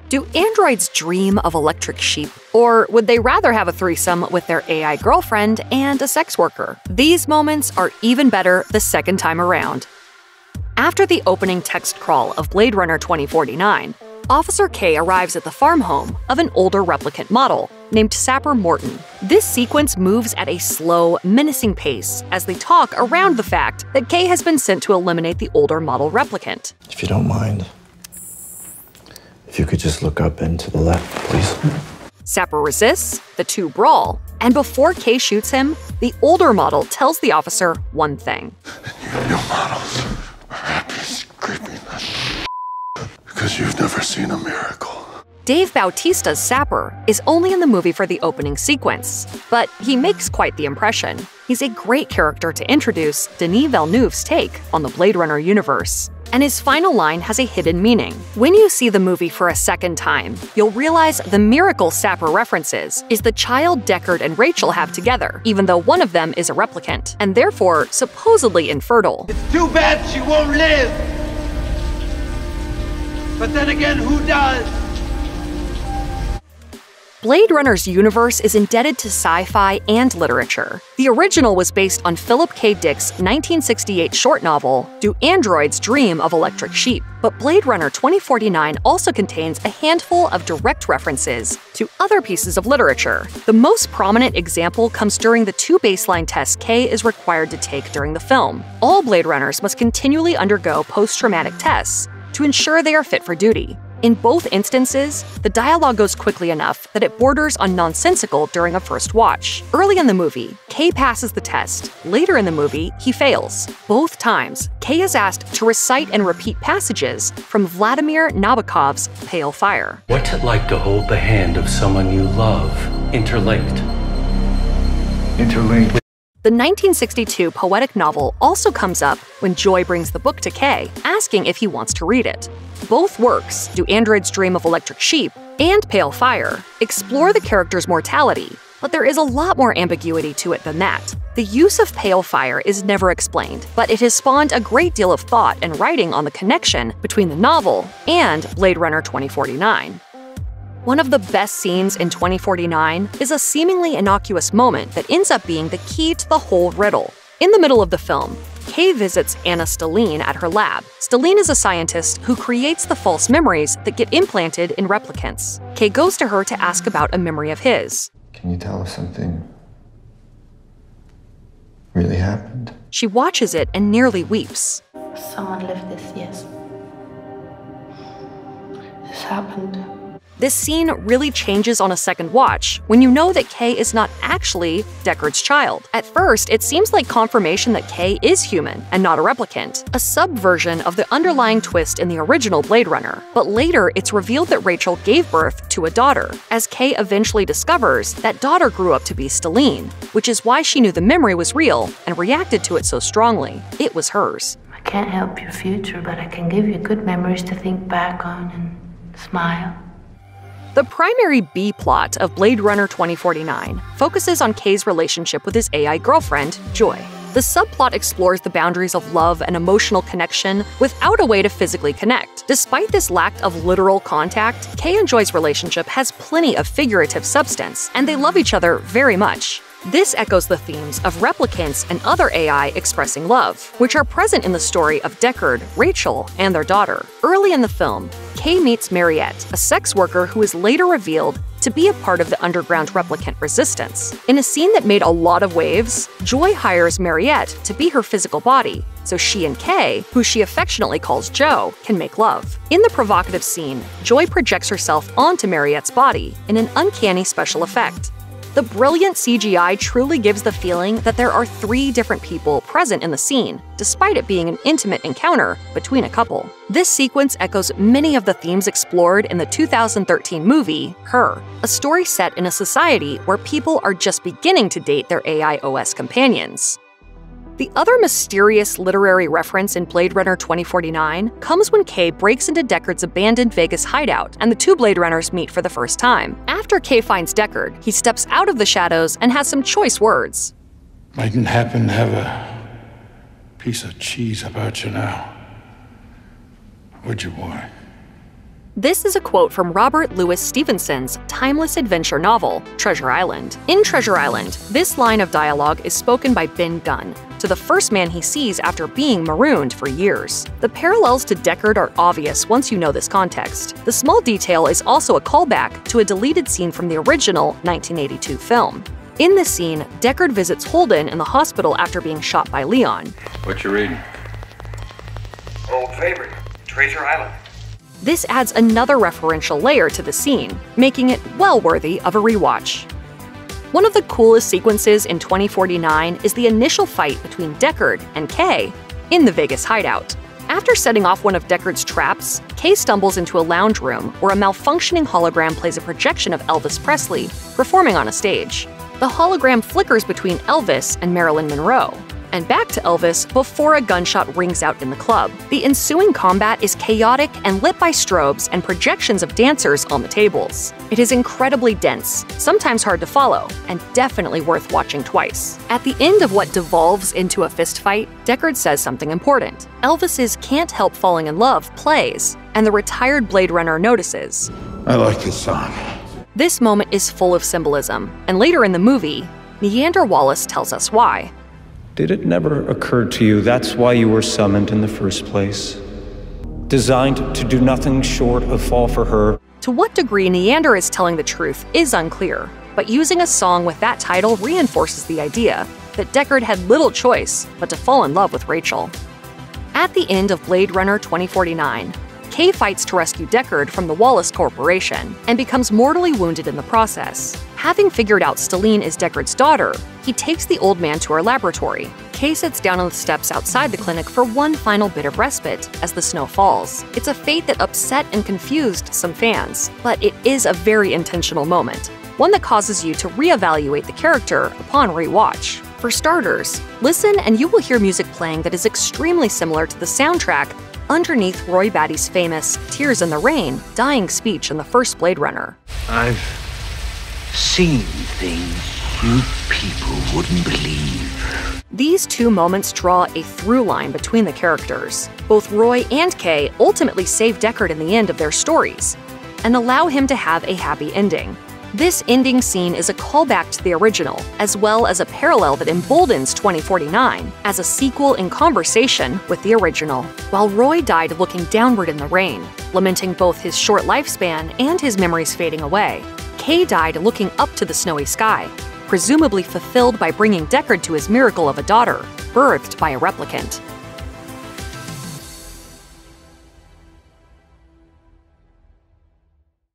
Do androids dream of electric sheep? Or would they rather have a threesome with their AI girlfriend and a sex worker? These moments are even better the second time around. After the opening text crawl of Blade Runner 2049, Officer K arrives at the farm home of an older replicant model named Sapper Morton. This sequence moves at a slow, menacing pace as they talk around the fact that K has been sent to eliminate the older model replicant. If you don't mind, if you could just look up and to the left, please. Sapper resists, the two brawl, and before K shoots him, the older model tells the officer one thing. You new models are happy scraping the because you've never seen a miracle. Dave Bautista's Sapper is only in the movie for the opening sequence, but he makes quite the impression. He's a great character to introduce Denis Villeneuve's take on the Blade Runner universe. And his final line has a hidden meaning. When you see the movie for a second time, you'll realize the miracle Sapper references is the child Deckard and Rachel have together, even though one of them is a replicant, and therefore supposedly infertile. It's too bad she won't live. But then again, who does? Blade Runner's universe is indebted to sci-fi and literature. The original was based on Philip K. Dick's 1968 short novel, Do Androids Dream of Electric Sheep? But Blade Runner 2049 also contains a handful of direct references to other pieces of literature. The most prominent example comes during the 2 baseline tests K is required to take during the film. All Blade Runners must continually undergo post-traumatic tests to ensure they are fit for duty. In both instances, the dialogue goes quickly enough that it borders on nonsensical during a first watch. Early in the movie, K passes the test. Later in the movie, he fails. Both times, K is asked to recite and repeat passages from Vladimir Nabokov's Pale Fire. What's it like to hold the hand of someone you love, interlinked? Interlinked. The 1962 poetic novel also comes up when Joy brings the book to K, asking if he wants to read it. Both works, Do Androids Dream of Electric Sheep and Pale Fire, explore the character's mortality, but there is a lot more ambiguity to it than that. The use of Pale Fire is never explained, but it has spawned a great deal of thought and writing on the connection between the novel and Blade Runner 2049. One of the best scenes in 2049 is a seemingly innocuous moment that ends up being the key to the whole riddle. In the middle of the film, Kay visits Anna Stelline at her lab. Stelline is a scientist who creates the false memories that get implanted in replicants. Kay goes to her to ask about a memory of his. Can you tell us something really happened? She watches it and nearly weeps. Someone lived this, yes. This happened. This scene really changes on a second watch when you know that Kay is not actually Deckard's child. At first, it seems like confirmation that Kay is human and not a replicant, a subversion of the underlying twist in the original Blade Runner. But later, it's revealed that Rachel gave birth to a daughter, as Kay eventually discovers that daughter grew up to be Stelline, which is why she knew the memory was real and reacted to it so strongly. It was hers. I can't help your future, but I can give you good memories to think back on and smile. The primary B-plot of Blade Runner 2049 focuses on Kay's relationship with his AI girlfriend, Joy. The subplot explores the boundaries of love and emotional connection without a way to physically connect. Despite this lack of literal contact, Kay and Joy's relationship has plenty of figurative substance, and they love each other very much. This echoes the themes of replicants and other AI expressing love, which are present in the story of Deckard, Rachel, and their daughter. Early in the film, Kay meets Mariette, a sex worker who is later revealed to be a part of the underground replicant resistance. In a scene that made a lot of waves, Joy hires Mariette to be her physical body, so she and Kay, who she affectionately calls Joe, can make love. In the provocative scene, Joy projects herself onto Mariette's body in an uncanny special effect. The brilliant CGI truly gives the feeling that there are 3 different people present in the scene, despite it being an intimate encounter between a couple. This sequence echoes many of the themes explored in the 2013 movie, Her, a story set in a society where people are just beginning to date their AI OS companions. The other mysterious literary reference in Blade Runner 2049 comes when Kay breaks into Deckard's abandoned Vegas hideout and the 2 Blade Runners meet for the first time. After Kay finds Deckard, he steps out of the shadows and has some choice words. I didn't happen to have a piece of cheese about you now, would you, boy? This is a quote from Robert Louis Stevenson's timeless adventure novel, Treasure Island. In Treasure Island, this line of dialogue is spoken by Ben Gunn to the first man he sees after being marooned for years. The parallels to Deckard are obvious once you know this context. The small detail is also a callback to a deleted scene from the original 1982 film. In this scene, Deckard visits Holden in the hospital after being shot by Leon. What you reading? Old favorite, Treasure Island. This adds another referential layer to the scene, making it well worthy of a rewatch. One of the coolest sequences in 2049 is the initial fight between Deckard and Kay in the Vegas hideout. After setting off one of Deckard's traps, Kay stumbles into a lounge room where a malfunctioning hologram plays a projection of Elvis Presley performing on a stage. The hologram flickers between Elvis and Marilyn Monroe, and back to Elvis before a gunshot rings out in the club. The ensuing combat is chaotic and lit by strobes and projections of dancers on the tables. It is incredibly dense, sometimes hard to follow, and definitely worth watching twice. At the end of what devolves into a fistfight, Deckard says something important. Elvis's "Can't Help Falling in Love" plays, and the retired Blade Runner notices. I like this song. This moment is full of symbolism, and later in the movie, Neander Wallace tells us why. Did it never occur to you that's why you were summoned in the first place? Designed to do nothing short of fall for her. To what degree Neander is telling the truth is unclear, but using a song with that title reinforces the idea that Deckard had little choice but to fall in love with Rachel. At the end of Blade Runner 2049, Kay fights to rescue Deckard from the Wallace Corporation and becomes mortally wounded in the process. Having figured out Stelline is Deckard's daughter, he takes the old man to her laboratory. Kay sits down on the steps outside the clinic for one final bit of respite as the snow falls. It's a fate that upset and confused some fans, but it is a very intentional moment, one that causes you to reevaluate the character upon rewatch. For starters, listen and you will hear music playing that is extremely similar to the soundtrack underneath Roy Batty's famous "Tears in the Rain" dying speech in the first Blade Runner. I've seen things you people wouldn't believe. These two moments draw a through line between the characters. Both Roy and Kay ultimately save Deckard in the end of their stories and allow him to have a happy ending. This ending scene is a callback to the original, as well as a parallel that emboldens 2049 as a sequel in conversation with the original. While Roy died looking downward in the rain, lamenting both his short lifespan and his memories fading away, Kay died looking up to the snowy sky, presumably fulfilled by bringing Deckard to his miracle of a daughter, birthed by a replicant.